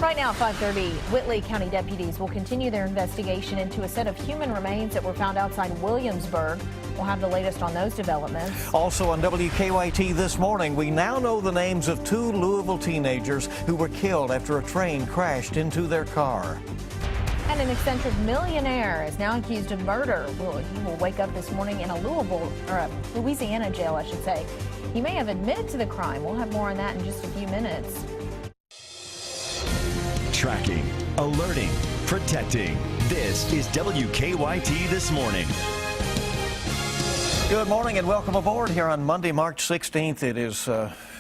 Right now at 5:30, Whitley County deputies will continue their investigation into a set of human remains that were found outside Williamsburg. We'll have the latest on those developments. Also on WKYT this morning, we now know the names of 2 Louisville teenagers who were killed after a train crashed into their car. And an eccentric millionaire is now accused of murder. He will wake up this morning in a Louisiana jail, I should say. He may have admitted to the crime. We'll have more on that in just a few minutes. Tracking, alerting, protecting. This is WKYT This Morning. Good morning and welcome aboard here on Monday, March 16th. It is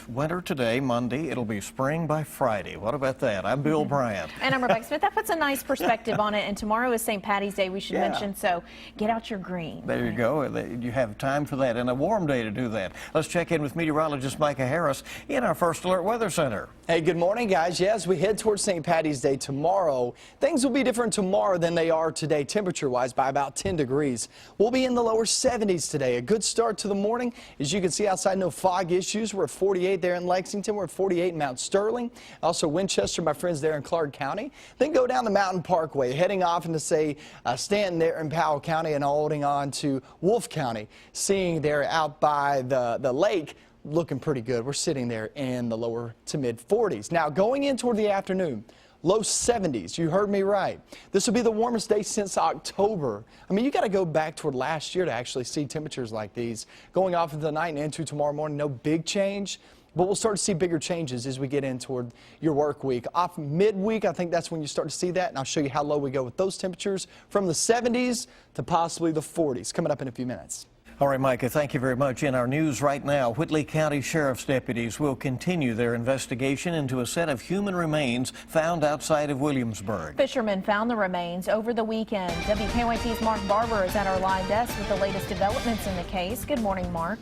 winter today, Monday. It'll be spring by Friday. What about that? I'm Bill Bryant. And I'm Rebecca Smith. That puts a nice perspective on it. And tomorrow is St. Patty's Day, we should mention. So get out your green. There you go. You have time for that and a warm day to do that. Let's check in with meteorologist Micah Harris in our First Alert Weather Center. Hey, good morning, guys. Yeah, as we head towards St. Patty's Day tomorrow, things will be different tomorrow than they are today, temperature-wise, by about 10 degrees. We'll be in the lower 70s today. A good start to the morning. As you can see outside, no fog issues. We're at 48 there in Lexington. We're at 48 in Mount Sterling. Also Winchester, my friends there in Clark County. Then go down the Mountain Parkway, heading off into, say, Stanton there in Powell County and holding on to Wolfe County. Seeing there out by the lake, looking pretty good. We're sitting there in the lower to mid 40s. Now going in toward the afternoon, low 70s. You heard me right. This will be the warmest day since October. I mean, you got to go back toward last year to actually see temperatures like these. Going off into the night and into tomorrow morning, no big change. But we'll start to see bigger changes as we get in toward your work week. Off midweek, I think that's when you start to see that. And I'll show you how low we go with those temperatures from the 70s to possibly the 40s coming up in a few minutes. All right, Micah, thank you very much. In our news right now, Whitley County Sheriff's deputies will continue their investigation into a set of human remains found outside of Williamsburg. Fishermen found the remains over the weekend. WKYT's Mark Barber is at our live desk with the latest developments in the case. Good morning, Mark.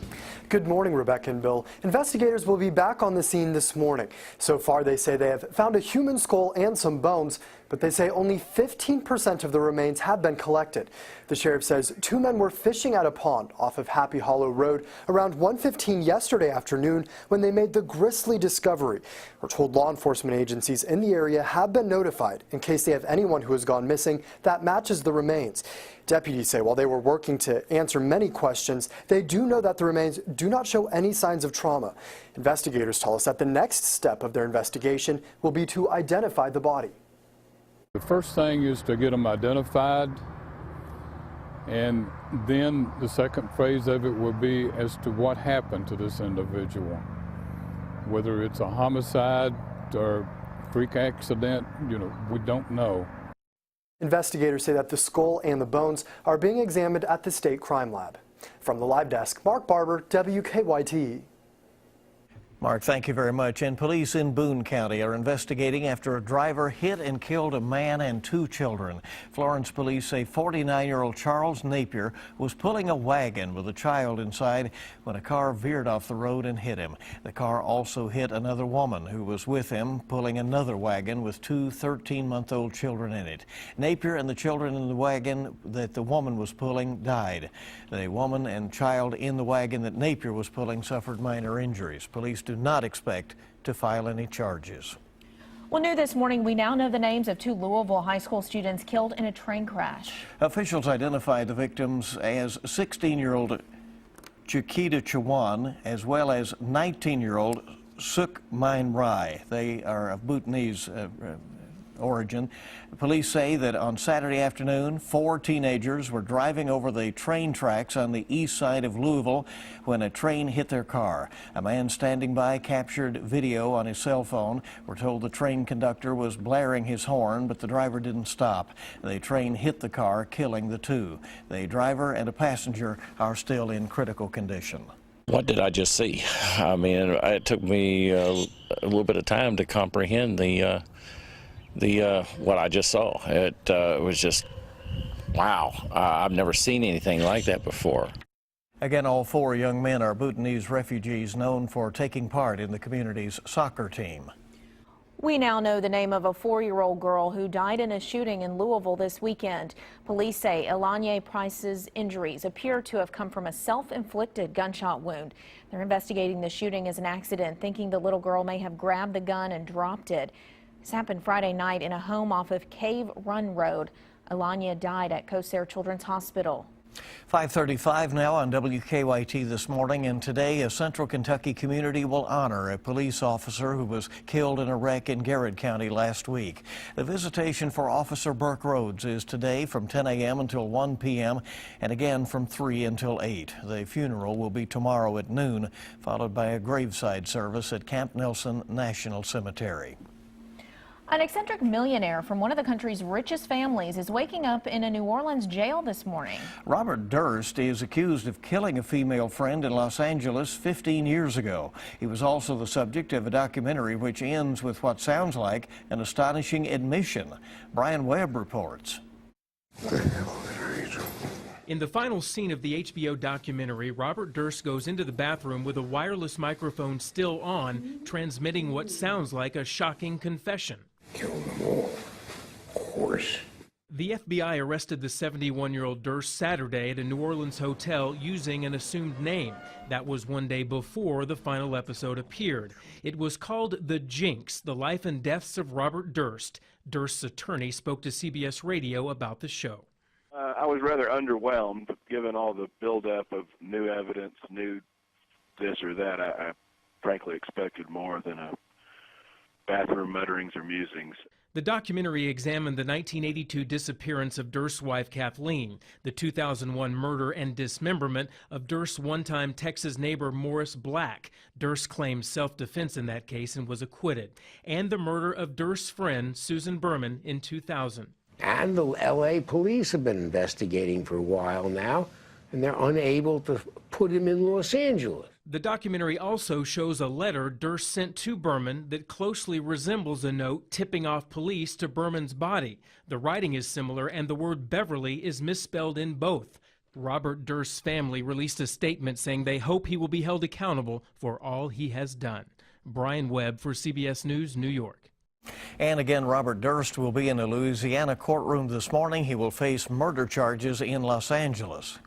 Good morning, Rebecca and Bill. Investigators will be back on the scene this morning. So far, they say they have found a human skull and some bones, but they say only 15% of the remains have been collected. The sheriff says 2 men were fishing at a pond off of Happy Hollow Road around 1:15 yesterday afternoon when they made the grisly discovery. We're told law enforcement agencies in the area have been notified in case they have anyone who has gone missing that matches the remains. Deputies say while they were working to answer many questions, they do know that the remains do not show any signs of trauma. Investigators tell us that the next step of their investigation will be to identify the body. The first thing is to get them identified, and then the second phase of it will be as to what happened to this individual. Whether it's a homicide or freak accident, we don't know. Investigators say that the skull and the bones are being examined at the state crime lab. From the live desk, Mark Barber, WKYT. Mark, thank you very much. And police in Boone County are investigating after a driver hit and killed a man and 2 children. Florence police say 49-year-old Charles Napier was pulling a wagon with a child inside when a car veered off the road and hit him. The car also hit another woman who was with him, pulling another wagon with 2 13-month-old children in it. Napier and the children in the wagon that the woman was pulling died. The woman and child in the wagon that Napier was pulling suffered minor injuries. Police do not expect to file any charges. Well, new this morning, we now know the names of 2 Louisville high school students killed in a train crash. Officials identified the victims as 16-year-old Chiquita Chawan as well as 19-year-old Suk Mein Rai. They are of Bhutanese origin. Police say that on Saturday afternoon, 4 teenagers were driving over the train tracks on the east side of Louisville when a train hit their car. A man standing by captured video on his cell phone. We're told the train conductor was blaring his horn, but the driver didn't stop. The train hit the car, killing the 2. The driver and a passenger are still in critical condition. What did I just see? I mean, it took me a little bit of time to comprehend what I just saw. It was just, wow. I've never seen anything like that before. Again, all 4 young men are Bhutanese refugees known for taking part in the community's soccer team. We now know the name of a 4-year-old girl who died in a shooting in Louisville this weekend. Police say Elanye Price's injuries appear to have come from a self-inflicted gunshot wound. They're investigating the shooting as an accident, thinking the little girl may have grabbed the gun and dropped it. This happened Friday night in a home off of Cave Run Road. Alanya died at Cosair Children's Hospital. 5:35 now on WKYT this morning, and today a Central Kentucky community will honor a police officer who was killed in a wreck in Garrard County last week. The visitation for Officer Burke Rhodes is today from 10 a.m. until 1 p.m. and again from 3 until 8. The funeral will be tomorrow at noon, followed by a graveside service at Camp Nelson National Cemetery. An eccentric millionaire from one of the country's richest families is waking up in a New Orleans jail this morning. Robert Durst is accused of killing a female friend in Los Angeles 15 years ago. He was also the subject of a documentary which ends with what sounds like an astonishing admission. Brian Webb reports. In the final scene of the HBO documentary, Robert Durst goes into the bathroom with a wireless microphone still on, transmitting what sounds like a shocking confession. Killed them all, of course. The FBI arrested the 71-year-old Durst Saturday at a New Orleans hotel using an assumed name. That was one day before the final episode appeared. It was called The Jinx, The Life and Deaths of Robert Durst. Durst's attorney spoke to CBS Radio about the show. I was rather underwhelmed, given all the buildup of new evidence, new this or that. I frankly expected more than a bathroom mutterings or musings. The documentary examined the 1982 disappearance of Durst's wife Kathleen, the 2001 murder and dismemberment of Durst's one-time Texas neighbor Morris Black. Durst claimed self-defense in that case and was acquitted, and the murder of Durst's friend Susan Berman in 2000. And the LA police have been investigating for a while now, and they're unable to put him in Los Angeles. The documentary also shows a letter Durst sent to Berman that closely resembles a note tipping off police to Berman's body. The writing is similar, and the word Beverly is misspelled in both. Robert Durst's family released a statement saying they hope he will be held accountable for all he has done. Brian Webb for CBS News, New York. And again, Robert Durst will be in a Louisiana courtroom this morning. He will face murder charges in Los Angeles.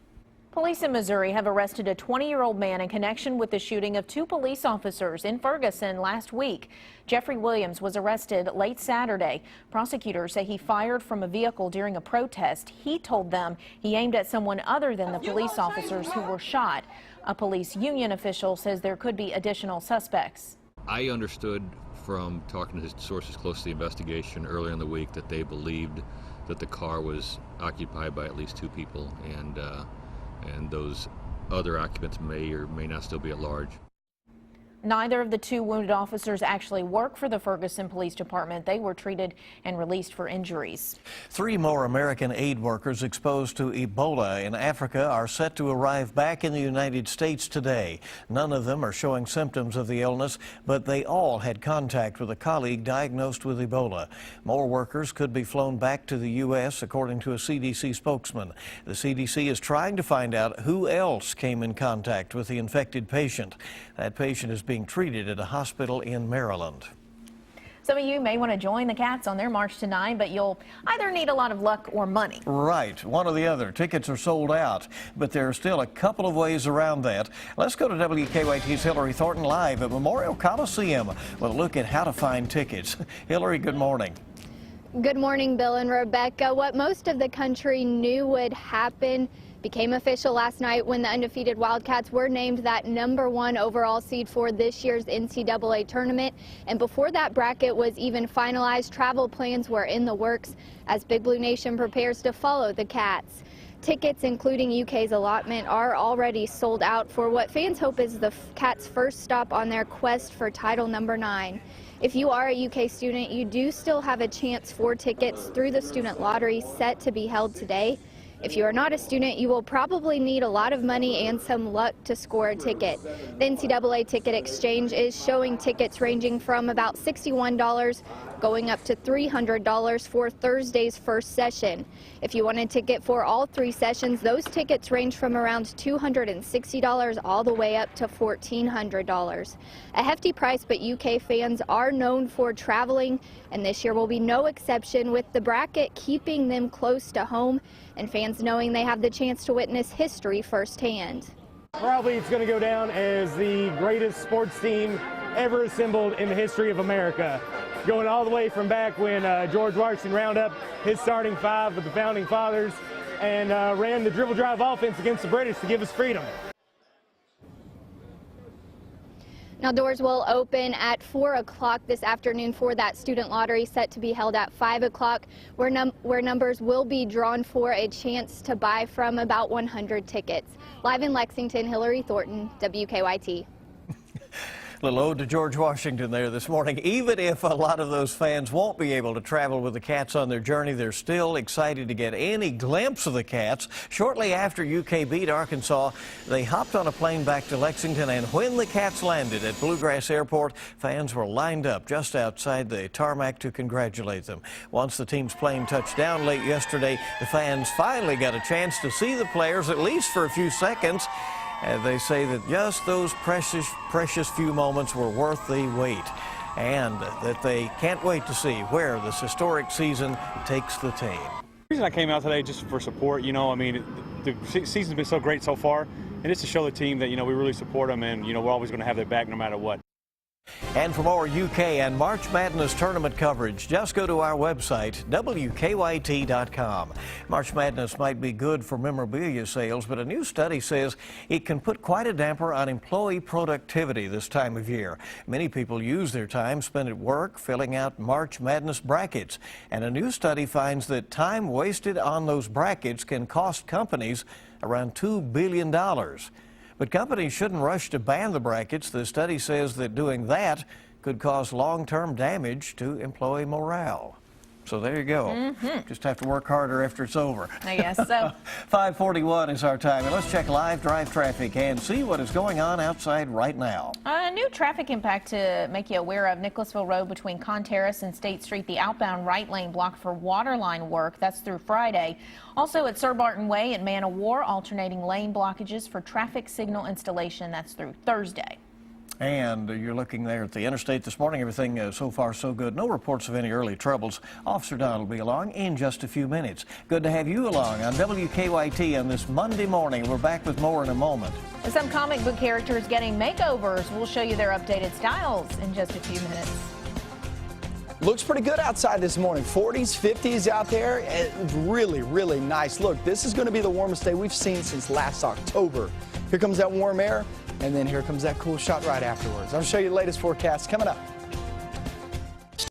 Police in Missouri have arrested a 20-year-old man in connection with the shooting of 2 police officers in Ferguson last week. Jeffrey Williams was arrested late Saturday. Prosecutors say he fired from a vehicle during a protest. He told them he aimed at someone other than the police officers who were shot. A police union official says there could be additional suspects. I understood from talking to his sources close to the investigation earlier in the week that they believed that the car was occupied by at least 2 people, and those other occupants may or may not still be at large. Neither of the 2 wounded officers actually work for the Ferguson Police Department. They were treated and released for injuries. 3 more American aid workers exposed to Ebola in Africa are set to arrive back in the United States today. None of them are showing symptoms of the illness, but they all had contact with a colleague diagnosed with Ebola. More workers could be flown back to the U.S., according to a CDC spokesman. The CDC is trying to find out who else came in contact with the infected patient. That patient is being treated at a hospital in Maryland. Some of you may want to join the Cats on their March to 9, but you'll either need a lot of luck or money. Right, one or the other. Tickets are sold out, but there are still a couple of ways around that. Let's go to WKYT's Hillary Thornton live at Memorial Coliseum with a look at how to find tickets. Hillary, good morning. Good morning, Bill and Rebecca. What most of the country knew would happen became official last night when the undefeated Wildcats were named that #1 overall seed for this year's NCAA tournament. And before that bracket was even finalized, travel plans were in the works as Big Blue Nation prepares to follow the Cats. Tickets, including UK's allotment, are already sold out for what fans hope is the Cats' first stop on their quest for title #9. If you are a UK student, you do still have a chance for tickets through the student lottery set to be held today. If you are not a student, you will probably need a lot of money and some luck to score a ticket. The NCAA Ticket Exchange is showing tickets ranging from about $61 going up to $300 for Thursday's first session. If you want a ticket for all 3 sessions, those tickets range from around $260 all the way up to $1,400. A hefty price, but UK fans are known for traveling, and this year will be no exception, with the bracket keeping them close to home and fans knowing they have the chance to witness history firsthand. Probably it's going to go down as the greatest sports team ever assembled in the history of America, going all the way from back when George Washington rounded up his starting five with the founding fathers and ran the dribble drive offense against the British to give us freedom. Now, doors will open at 4 o'clock this afternoon for that student lottery set to be held at 5 o'clock, where numbers will be drawn for a chance to buy from about 100 tickets. Live in Lexington, Hillary Thornton, WKYT. Little ode to George Washington there this morning. Even if a lot of those fans won't be able to travel with the Cats on their journey, they're still excited to get any glimpse of the Cats. Shortly after UK beat Arkansas, they hopped on a plane back to Lexington, and when the Cats landed at Bluegrass Airport, fans were lined up just outside the tarmac to congratulate them. Once the team's plane touched down late yesterday, the fans finally got a chance to see the players, at least for a few seconds. And they say that just those precious few moments were worth the wait, and that they can't wait to see where this historic season takes the team. The reason I came out today just for support, you know, I mean, the season's been so great so far, and just to show the team that, you know, we really support them, and, you know, we're always going to have their back no matter what. And for more UK and March Madness tournament coverage, just go to our website, WKYT.com. March Madness might be good for memorabilia sales, but a new study says it can put quite a damper on employee productivity this time of year. Many people use their time spent at work filling out March Madness brackets, and a new study finds that time wasted on those brackets can cost companies around $2 billion. But companies shouldn't rush to ban the brackets. The study says that doing that could cause long-term damage to employee morale. So there you go. Just have to work harder after it's over. I guess so. 5:41 is our time, and let's check live drive traffic and see what is going on outside right now. A new traffic impact to make you aware of: Nicholasville Road between Con Terrace and State Street, the outbound right lane blocked for waterline work. That's through Friday. Also at Sir Barton Way and Man o' War, alternating lane blockages for traffic signal installation. That's through Thursday. And you're looking there at the interstate this morning. Everything so far so good. No reports of any early troubles. Officer Don will be along in just a few minutes. Good to have you along on WKYT on this Monday morning. We're back with more in a moment. Some comic book characters getting makeovers. We'll show you their updated styles in just a few minutes. Looks pretty good outside this morning. 40s, 50s out there. It's really, really nice. Look, this is going to be the warmest day we've seen since last October. Here comes that warm air, and then here comes that cool shot right afterwards. I'll show you the latest forecast coming up.